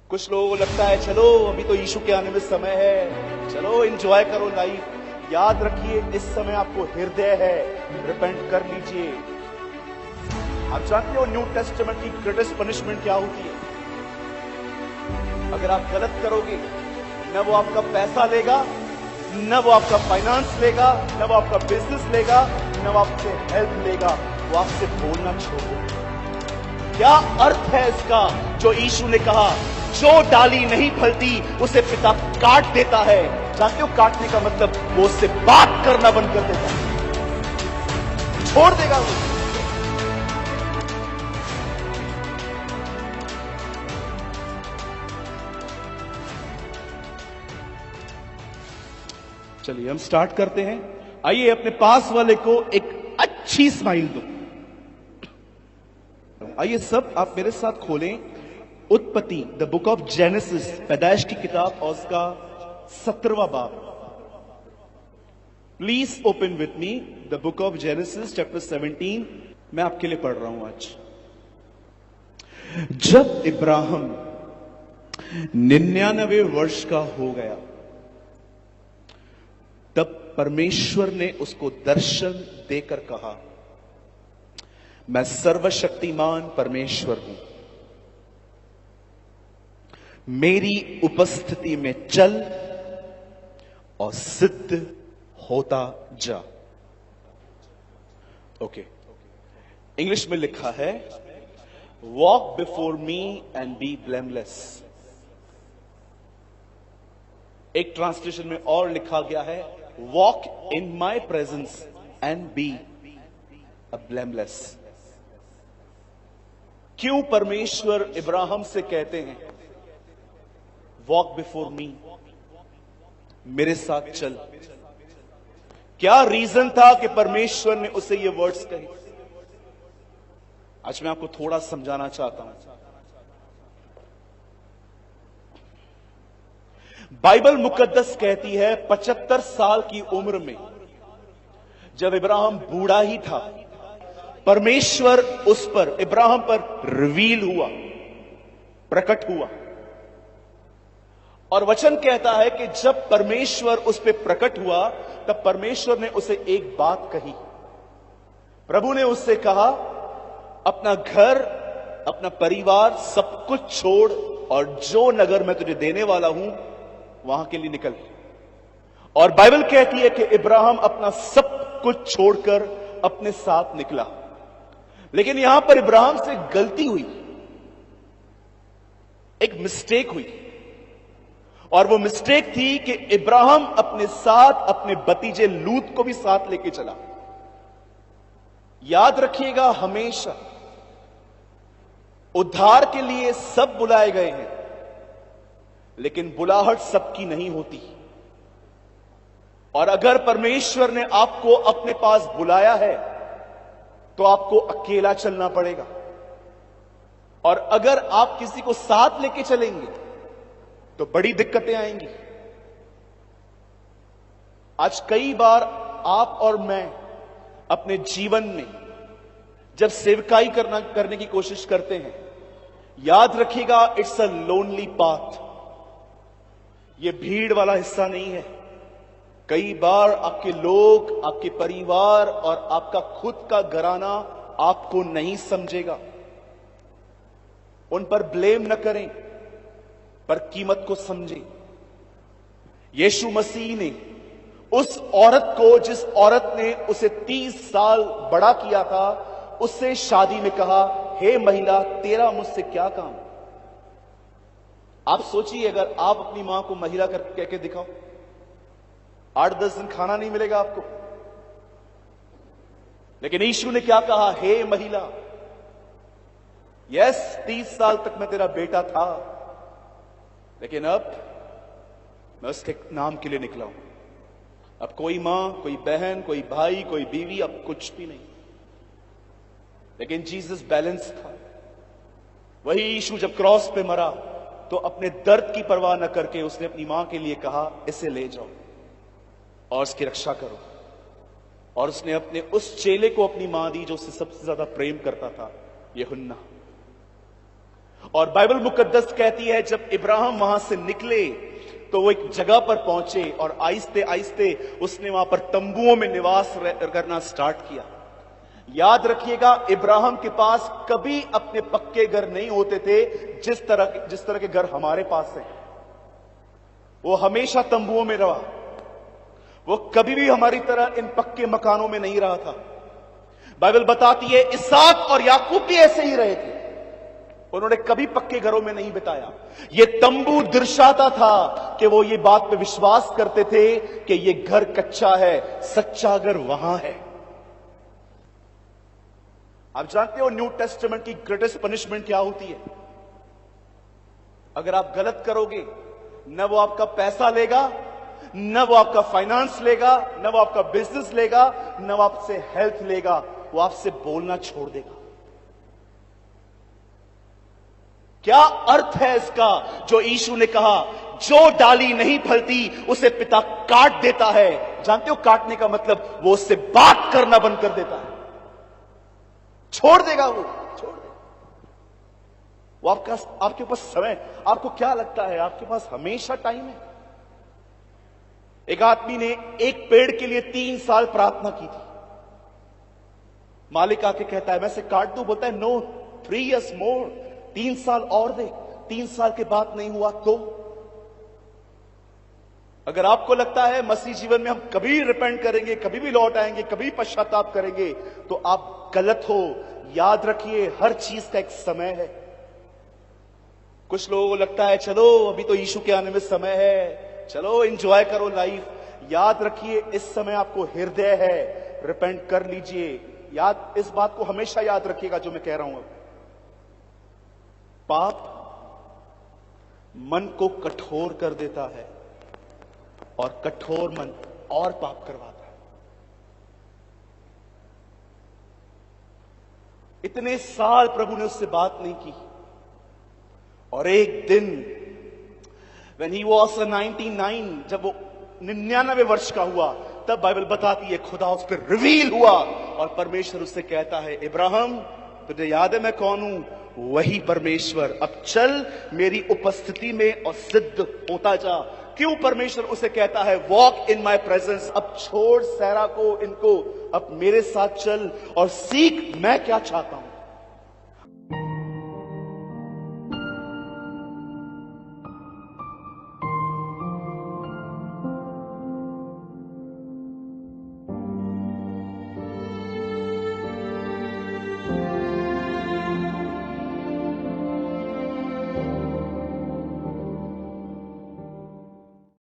कुछ लोगों को लगता है चलो अभी तो यीशु के आने में समय है, चलो एंजॉय करो लाइफ। याद रखिए इस समय आपको हृदय है, रिपेंट कर लीजिए। आप जानते हो न्यू टेस्टामेंट की ग्रेटेस्ट पनिशमेंट क्या होती है? अगर आप गलत करोगे, न वो आपका पैसा लेगा, न वो आपका फाइनेंस लेगा, न वो आपका बिजनेस लेगा, न वो आपसे हेल्प लेगा, वो आपसे बोलना छोड़ देगा। क्या अर्थ है इसका जो यीशु ने कहा, जो डाली नहीं फलती उसे पिता काट देता है। जानते हो काटने का मतलब? वो उससे बात करना बंद कर देता है, छोड़ देगा वो। चलिए हम स्टार्ट करते हैं। आइए अपने पास वाले को एक अच्छी स्माइल दो। आइए सब आप मेरे साथ खोलें उत्पत्ति, द बुक ऑफ जेनेसिस, पैदाइश की किताब और उसका 17वां बाब। Please open with me the book of genesis chapter 17। मैं आपके लिए पढ़ रहा हूं आज। जब इब्राहिम 99 वर्ष का हो गया, तब परमेश्वर ने उसको दर्शन देकर कहा, मैं सर्वशक्तिमान परमेश्वर हूं, मेरी उपस्थिति में चल और सिद्ध होता जा। ओके, इंग्लिश में लिखा है walk before me and be blameless. एक ट्रांसलेशन में और लिखा गया है walk in my presence and be a blameless. क्यों परमेश्वर इब्राहिम से कहते हैं वॉक बिफोर मी, मेरे साथ चल? क्या रीजन था कि परमेश्वर ने उसे ये वर्ड्स कहे? आज मैं आपको थोड़ा समझाना चाहता हूं। बाइबल मुकद्दस कहती है 75 साल की उम्र में जब इब्राहिम बूढ़ा ही था, परमेश्वर उस पर, इब्राहिम पर रिवील हुआ, प्रकट हुआ। और वचन कहता है कि जब परमेश्वर उस पर प्रकट हुआ तब परमेश्वर ने उसे एक बात कही। प्रभु ने उससे कहा, अपना घर, अपना परिवार सब कुछ छोड़ और जो नगर मैं तुझे देने वाला हूं वहां के लिए निकल। और बाइबल कहती है कि इब्राहिम अपना सब कुछ छोड़कर अपने साथ निकला। लेकिन यहां पर इब्राहिम से गलती हुई, एक मिस्टेक हुई। और वो मिस्टेक थी कि इब्राहिम अपने साथ अपने भतीजे लूत को भी साथ लेके चला। याद रखिएगा, हमेशा उद्धार के लिए सब बुलाए गए हैं, लेकिन बुलाहट सबकी नहीं होती। और अगर परमेश्वर ने आपको अपने पास बुलाया है तो आपको अकेला चलना पड़ेगा। और अगर आप किसी को साथ लेके चलेंगे तो बड़ी दिक्कतें आएंगी। आज कई बार आप और मैं अपने जीवन में जब सेवकाई करने की कोशिश करते हैं, याद रखिएगा इट्स अ लोनली पाथ। ये भीड़ वाला हिस्सा नहीं है। कई बार आपके लोग, आपके परिवार और आपका खुद का घराना आपको नहीं समझेगा। उन पर ब्लेम न करें, पर कीमत को समझें। यीशु मसीह ने उस औरत को, जिस औरत ने उसे 30 साल बड़ा किया था, उससे शादी में कहा, हे महिला, तेरा मुझसे क्या काम? आप सोचिए, अगर आप अपनी मां को महिला कर कह के दिखाओ, 8-10 दिन खाना नहीं मिलेगा आपको। लेकिन यीशु ने क्या कहा? हे महिला, यस 30 साल तक मैं तेरा बेटा था, लेकिन अब मैं उसके नाम के लिए निकला हूं। अब कोई मां, कोई बहन, कोई भाई, कोई बीवी, अब कुछ भी नहीं। लेकिन जीसस बैलेंस था। वही यीशु जब क्रॉस पे मरा तो अपने दर्द की परवाह न करके उसने अपनी मां के लिए कहा, इसे ले जाओ और उसकी रक्षा करो। और उसने अपने उस चेले को अपनी मां दी जो उससे सबसे ज्यादा प्रेम करता था, यूहन्ना। और बाइबल मुकद्दस कहती है जब इब्राहिम वहां से निकले तो वो एक जगह पर पहुंचे और आहिस्ते आहिस्ते उसने वहां पर तंबुओं में निवास करना स्टार्ट किया। याद रखिएगा, इब्राहिम के पास कभी अपने पक्के घर नहीं होते थे जिस तरह के घर हमारे पास हैं। वो हमेशा तंबुओं में रहा, वो कभी भी हमारी तरह इन पक्के मकानों में नहीं रहा था। बाइबल बताती है इसहाक और याकूब भी ऐसे ही रहे थे, उन्होंने कभी पक्के घरों में नहीं बिताया। ये तंबू दर्शाता था कि वो ये बात पे विश्वास करते थे कि ये घर कच्चा है, सच्चा घर वहां है। आप जानते हो न्यू टेस्टामेंट की ग्रेटेस्ट पनिशमेंट क्या होती है? अगर आप गलत करोगे, न वो आपका पैसा लेगा, न वो आपका फाइनेंस लेगा, न वो आपका बिजनेस लेगा, न वो आपसे हेल्थ लेगा, वो आपसे बोलना छोड़ देगा। क्या अर्थ है इसका जो यीशु ने कहा, जो डाली नहीं फलती उसे पिता काट देता है। जानते हो काटने का मतलब? वो उससे बात करना बंद कर देता है, छोड़ देगा, वो छोड़ देगा। वो आपके पास समय, आपको क्या लगता है आपके पास हमेशा टाइम है? एक आदमी ने एक पेड़ के लिए 3 साल प्रार्थना की थी। मालिक आके कहता है मैं से काट दूं, बोलता है नो, 3 years मोर, 3 साल और दे। 3 साल के बाद नहीं हुआ तो? अगर आपको लगता है मसीह जीवन में हम कभी रिपेंट करेंगे, कभी भी लौट आएंगे, कभी पश्चाताप करेंगे, तो आप गलत हो। याद रखिए हर चीज का एक समय है। कुछ लोगों को लगता है चलो अभी तो यीशु के आने में समय है, चलो एंजॉय करो लाइफ। याद रखिए इस समय आपको हृदय है, रिपेंट कर लीजिए। याद, इस बात को हमेशा याद रखिएगा जो मैं कह रहा हूं। पाप मन को कठोर कर देता है और कठोर मन और पाप करवाता है। इतने साल प्रभु ने उससे बात नहीं की और एक दिन when he was 99, जब वो 99 वर्ष का हुआ, तब बाइबल बताती है खुदा उस पर रिवील हुआ और परमेश्वर उससे कहता है इब्राहिम तुझे याद है मैं कौन हूं? वही परमेश्वर, अब चल मेरी उपस्थिति में और सिद्ध होता जा। क्यों परमेश्वर उसे कहता है वॉक इन माई प्रेजेंस? अब छोड़ सैरा को, इनको, अब मेरे साथ चल और सीख मैं क्या चाहता हूं।